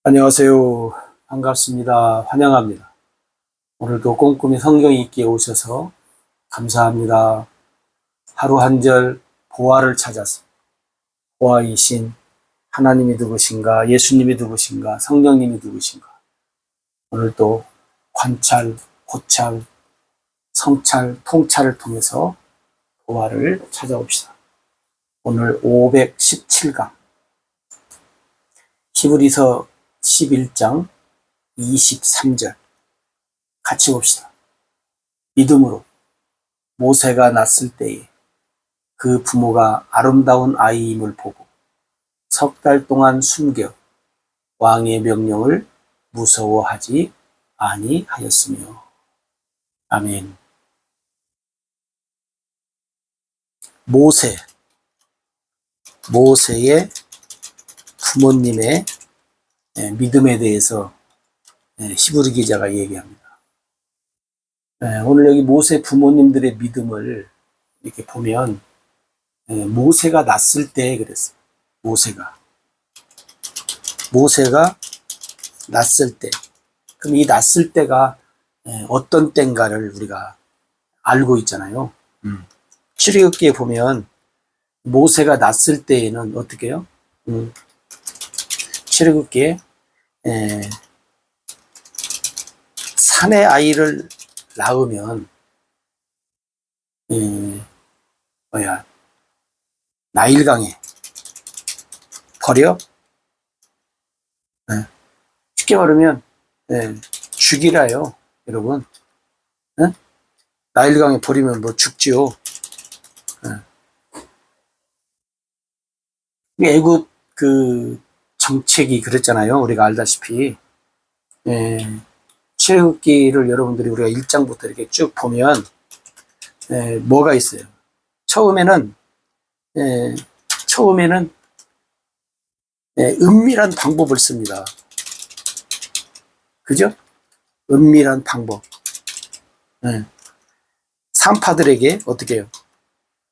안녕하세요. 반갑습니다. 환영합니다. 오늘도 꼼꼼히 성경 읽기에 오셔서 감사합니다. 하루 한 절 보화를 찾아서 보화이신 하나님이 누구신가, 예수님이 누구신가, 성령님이 누구신가. 오늘도 관찰, 고찰, 성찰, 통찰을 통해서 보화를 찾아옵시다. 오늘 517강 히브리서 11장 23절 같이 봅시다. 믿음으로 모세가 낳았을 때에 그 부모가 아름다운 아이임을 보고 석 달 동안 숨겨 왕의 명령을 무서워하지 아니하였으며. 아멘. 모세의 부모님의 믿음에 대해서 히브리 기자가 얘기합니다. 오늘 여기 모세 부모님들의 믿음을 이렇게 보면 모세가 낳았을 때 그랬어요. 모세가 낳았을 때. 그럼 이 낳았을 때가 어떤 때인가를 우리가 알고 있잖아요. 출애굽기에 보면 모세가 낳았을 때에는 어떻게 해요? 출애굽기에 산의 아이를 낳으면 나일강에 버려? 쉽게 말하면 죽이라요, 여러분. 나일강에 버리면 뭐 죽지요. 애굽 그 정책이 그랬잖아요. 우리가 알다시피. 출애굽기를 여러분들이 우리가 1장부터 이렇게 쭉 보면 뭐가 있어요. 처음에는 은밀한 방법을 씁니다. 그죠? 은밀한 방법. 산파들에게 어떻게 해요?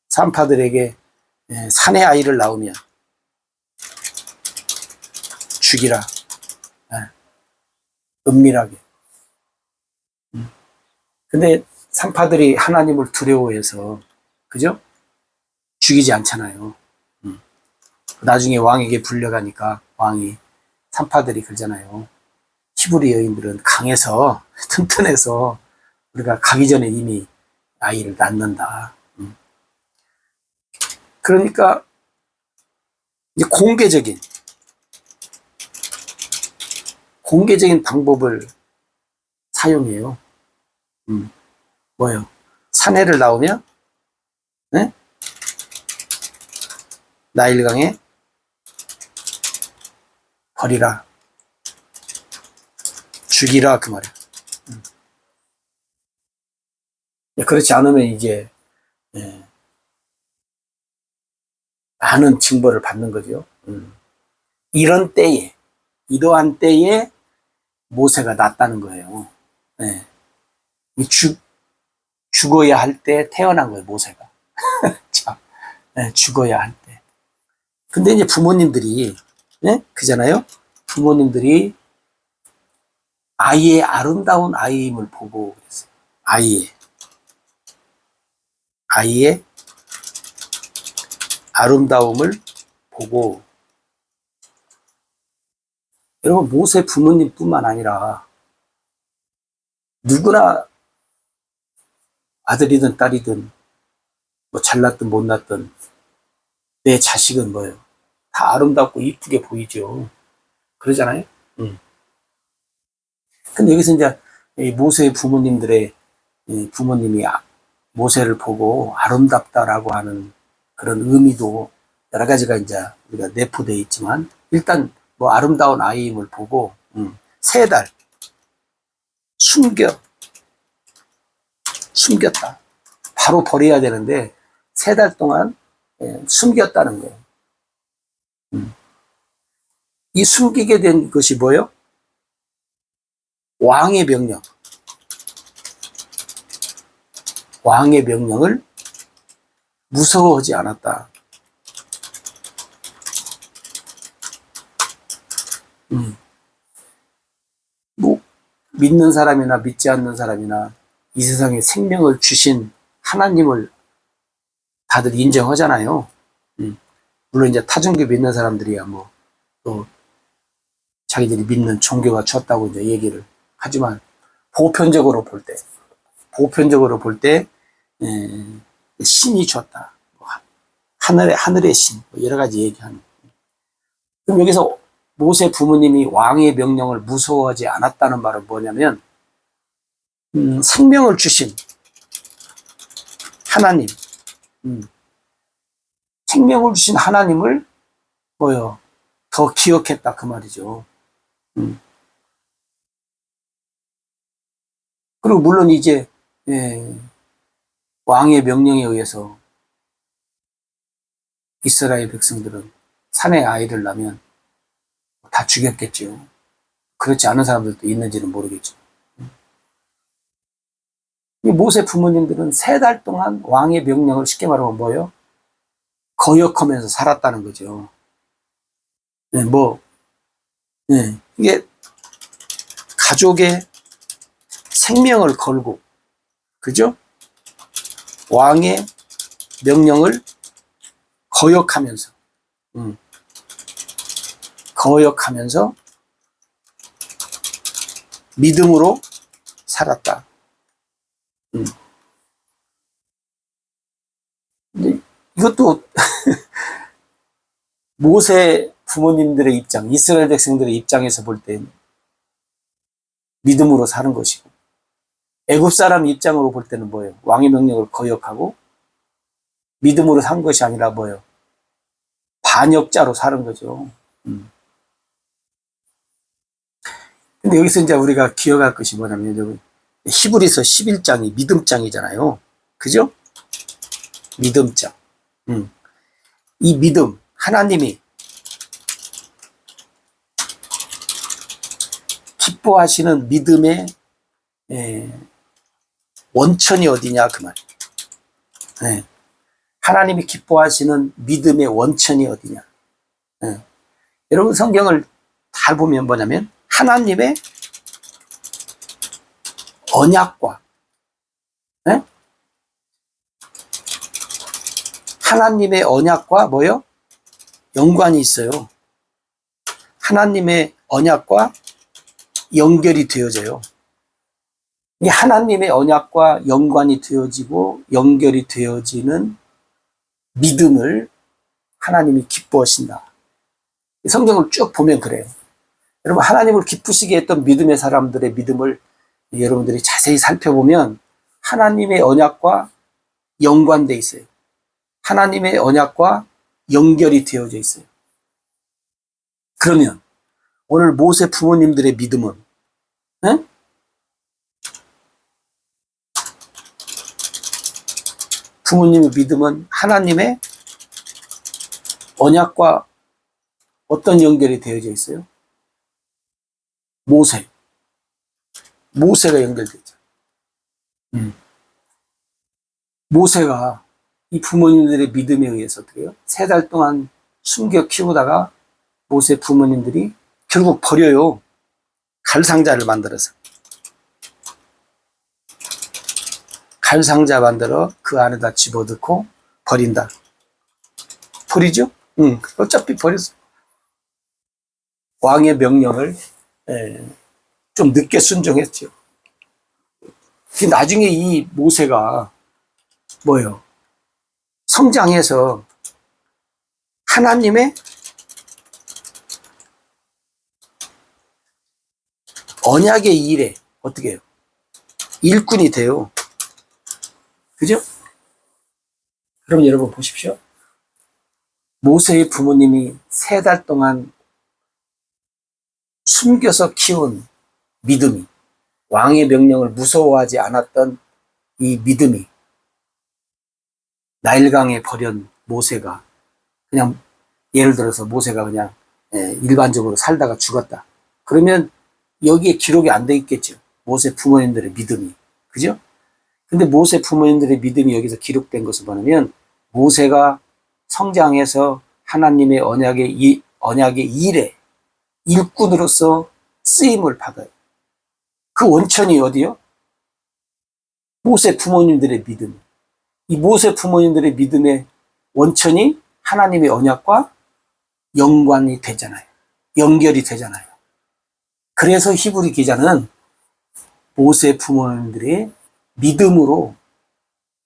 산파들에게 산의 아이를 낳으면 죽이라. 은밀하게. 근데 산파들이 하나님을 두려워해서, 그죠? 죽이지 않잖아요. 나중에 왕에게 불려가니까 왕이, 산파들이 그러잖아요. 히브리 여인들은 강해서, 튼튼해서 우리가 가기 전에 이미 아이를 낳는다. 그러니까 이제 공개적인 방법을 사용해요. 뭐요? 사내를 낳으면 나일강에 버리라, 죽이라, 그 말이야. 그렇지 않으면 이제 많은 징벌을 받는 거죠. 이러한 때에 모세가 낳았다는 거예요. 죽어야 할 때 태어난 거예요, 모세가. 자, 죽어야 할 때. 근데 이제 부모님들이, 그잖아요? 부모님들이 아이의 아름다운 아이임을 보고 그랬어요. 아이의 아름다움을 보고. 여러분, 모세 부모님뿐만 아니라 누구나 아들이든 딸이든 뭐 잘났든 못났든 내 자식은 뭐예요? 다 아름답고 이쁘게 보이죠. 그러잖아요. 근데 여기서 이제 모세의 부모님들의 부모님이 모세를 보고 아름답다라고 하는 그런 의미도 여러 가지가 이제 우리가 내포되어 있지만, 일단 뭐 아름다운 아이임을 보고 3달 숨겼다. 바로 버려야 되는데 3달 동안 숨겼다는 거예요. 이 숨기게 된 것이 뭐예요? 왕의 명령을 무서워하지 않았다. 믿는 사람이나 믿지 않는 사람이나 이 세상에 생명을 주신 하나님을 다들 인정하잖아요. 물론 이제 타종교 믿는 사람들이야 뭐 또 자기들이 믿는 종교가 줬다고 이제 얘기를 하지만 보편적으로 볼 때 신이 줬다. 하늘의 신, 여러 가지 얘기하는. 그럼 여기서 모세 부모님이 왕의 명령을 무서워하지 않았다는 말은 뭐냐면, 생명을 주신 하나님, 생명을 주신 하나님을 더 기억했다 그 말이죠. 그리고 물론 이제 왕의 명령에 의해서 이스라엘 백성들은 산에 아이를 낳으면 다 죽였겠죠. 그렇지 않은 사람들도 있는지는 모르겠죠. 모세 부모님들은 3달 동안 왕의 명령을 쉽게 말하면 뭐예요? 거역하면서 살았다는 거죠. 이게 가족의 생명을 걸고, 그죠? 왕의 명령을 거역하면서 믿음으로 살았다. 근데 이것도 모세 부모님들의 입장, 이스라엘 백성들의 입장에서 볼 때 믿음으로 사는 것이고, 애굽 사람 입장으로 볼 때는 뭐예요? 왕의 명령을 거역하고 믿음으로 산 것이 아니라 뭐예요? 반역자로 사는 거죠. 근데 여기서 이제 우리가 기억할 것이 뭐냐면, 히브리서 11장이 믿음장이잖아요. 그죠? 믿음장. 이 믿음, 하나님이 기뻐하시는 믿음의 원천이 어디냐 그 말. 하나님이 기뻐하시는 믿음의 원천이 어디냐. 여러분 성경을 잘 보면 뭐냐면 하나님의 언약과 하나님의 언약과 뭐요? 연관이 있어요. 하나님의 언약과 연결이 되어져요. 이 하나님의 언약과 연관이 되어지고 연결이 되어지는 믿음을 하나님이 기뻐하신다. 성경을 쭉 보면 그래요. 여러분 하나님을 기쁘시게 했던 믿음의 사람들의 믿음을 여러분들이 자세히 살펴보면 하나님의 언약과 연관되어 있어요. 하나님의 언약과 연결이 되어져 있어요. 그러면 오늘 모세 부모님들의 믿음은 부모님의 믿음은 하나님의 언약과 어떤 연결이 되어져 있어요? 모세가 연결되죠. 모세가 이 부모님들의 믿음에 의해서 어떻게 해요? 3달 동안 숨겨 키우다가 모세 부모님들이 결국 버려요. 갈상자를 만들어서. 갈상자 만들어 그 안에다 집어넣고 버린다. 버리죠? 어차피 버렸어. 왕의 명령을 좀 늦게 순종했죠. 나중에 이 모세가 뭐예요? 성장해서 하나님의 언약의 일에 어떻게 해요? 일꾼이 돼요. 그죠? 그럼 여러분 보십시오. 모세의 부모님이 3달 동안 숨겨서 키운 믿음이, 왕의 명령을 무서워하지 않았던 이 믿음이 나일강에 버린 모세가 그냥 예를 들어서 모세가 그냥 일반적으로 살다가 죽었다. 그러면 여기에 기록이 안 돼 있겠죠. 모세 부모님들의 믿음이. 그죠? 근데 모세 부모님들의 믿음이 여기서 기록된 것을 보면 모세가 성장해서 하나님의 언약의 일에 일꾼으로서 쓰임을 받아요. 그 원천이 어디요? 모세 부모님들의 믿음. 이 모세 부모님들의 믿음의 원천이 하나님의 언약과 연관이 되잖아요. 연결이 되잖아요. 그래서 히브리 기자는 모세 부모님들의 믿음으로,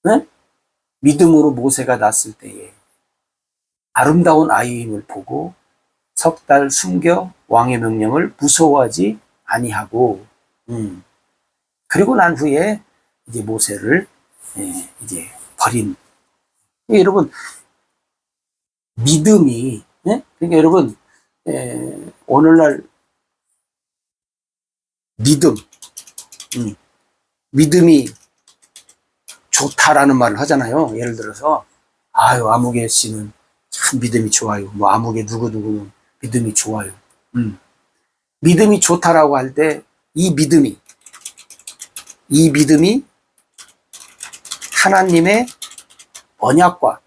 네? 믿음으로 모세가 낳았을 때에 아름다운 아이임을 보고 석 달 숨겨 왕의 명령을 무서워하지 아니하고, 그리고 난 후에 이제 모세를 이제 버린. 여러분, 믿음이, 그러니까 여러분, 오늘날 믿음이 좋다라는 말을 하잖아요. 예를 들어서, 아유, 아무개 씨는 참 믿음이 좋아요. 뭐, 아무개 누구누구는 믿음이 좋아요. 믿음이 좋다라고 할 때, 이 믿음이 하나님의 언약과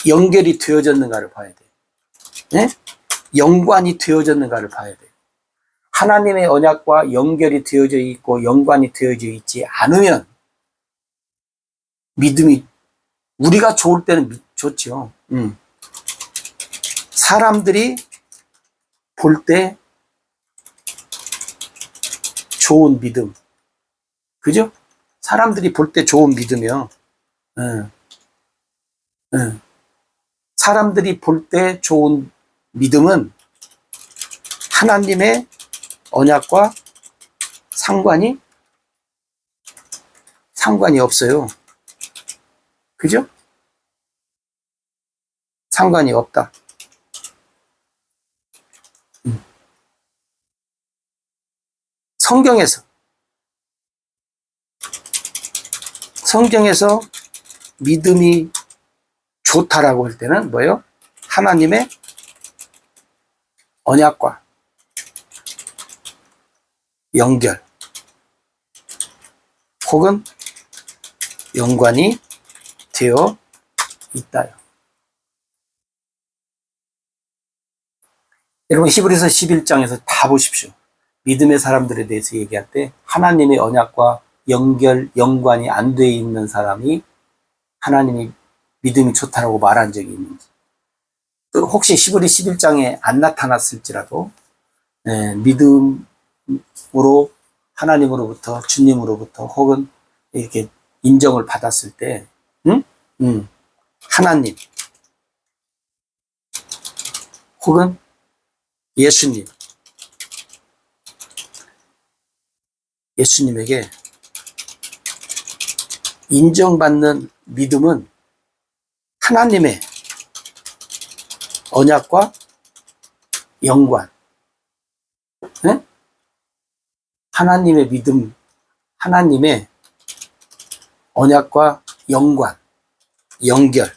연결이 되어졌는가를 봐야 돼요. 네? 연관이 되어졌는가를 봐야 돼요. 하나님의 언약과 연결이 되어져 있고 연관이 되어져 있지 않으면 믿음이, 우리가 좋을 때는 좋죠. 사람들이 볼 때 좋은 믿음. 그죠? 사람들이 볼 때 좋은 믿음이요. 사람들이 볼 때 좋은 믿음은 하나님의 언약과 상관이 없어요. 그죠? 상관이 없다. 성경에서 믿음이 좋다라고 할 때는 뭐예요? 하나님의 언약과 연결 혹은 연관이 되어 있다요. 여러분, 히브리서 11장에서 다 보십시오. 믿음의 사람들에 대해서 얘기할 때 하나님의 언약과 연관이 안 돼 있는 사람이 하나님이 믿음이 좋다라고 말한 적이 있는지, 또 혹시 히브리 11장에 안 나타났을지라도 믿음으로 하나님으로부터, 주님으로부터 혹은 이렇게 인정을 받았을 때 하나님 혹은 예수님에게 인정받는 믿음은 하나님의 언약과 연관, 하나님의 믿음, 하나님의 언약과 연관, 연결,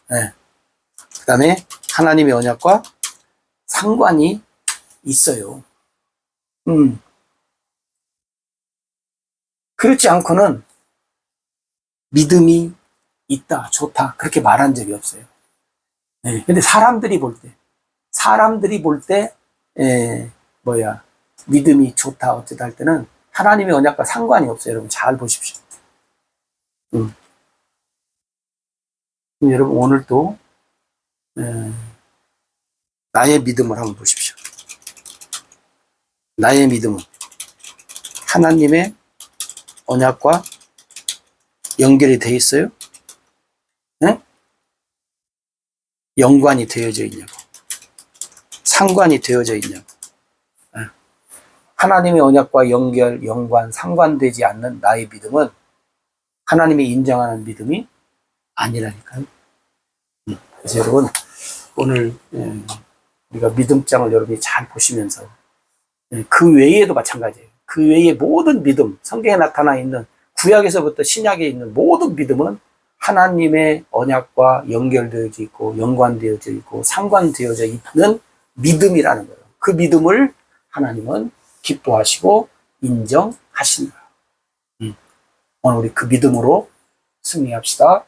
그 다음에 하나님의 언약과 상관이 있어요. 그렇지 않고는 믿음이 있다, 좋다, 그렇게 말한 적이 없어요. 근데 사람들이 볼 때, 믿음이 좋다, 어쩌다 할 때는 하나님의 언약과 상관이 없어요. 여러분, 잘 보십시오. 여러분, 오늘 또, 나의 믿음을 한번 보십시오. 나의 믿음은 하나님의 언약과 연결이 되어 있어요? 네? 연관이 되어져 있냐고, 상관이 되어져 있냐고. 하나님의 언약과 연관, 상관되지 않는 나의 믿음은 하나님이 인정하는 믿음이 아니라니까요. 그래서 여러분, 오늘 우리가 믿음장을 여러분이 잘 보시면서 그 외에도 마찬가지예요. 그 외의 모든 믿음, 성경에 나타나 있는 구약에서부터 신약에 있는 모든 믿음은 하나님의 언약과 연결되어져 있고 연관되어져 있고 상관되어져 있는 믿음이라는 거예요. 그 믿음을 하나님은 기뻐하시고 인정하신다. 오늘 우리 그 믿음으로 승리합시다.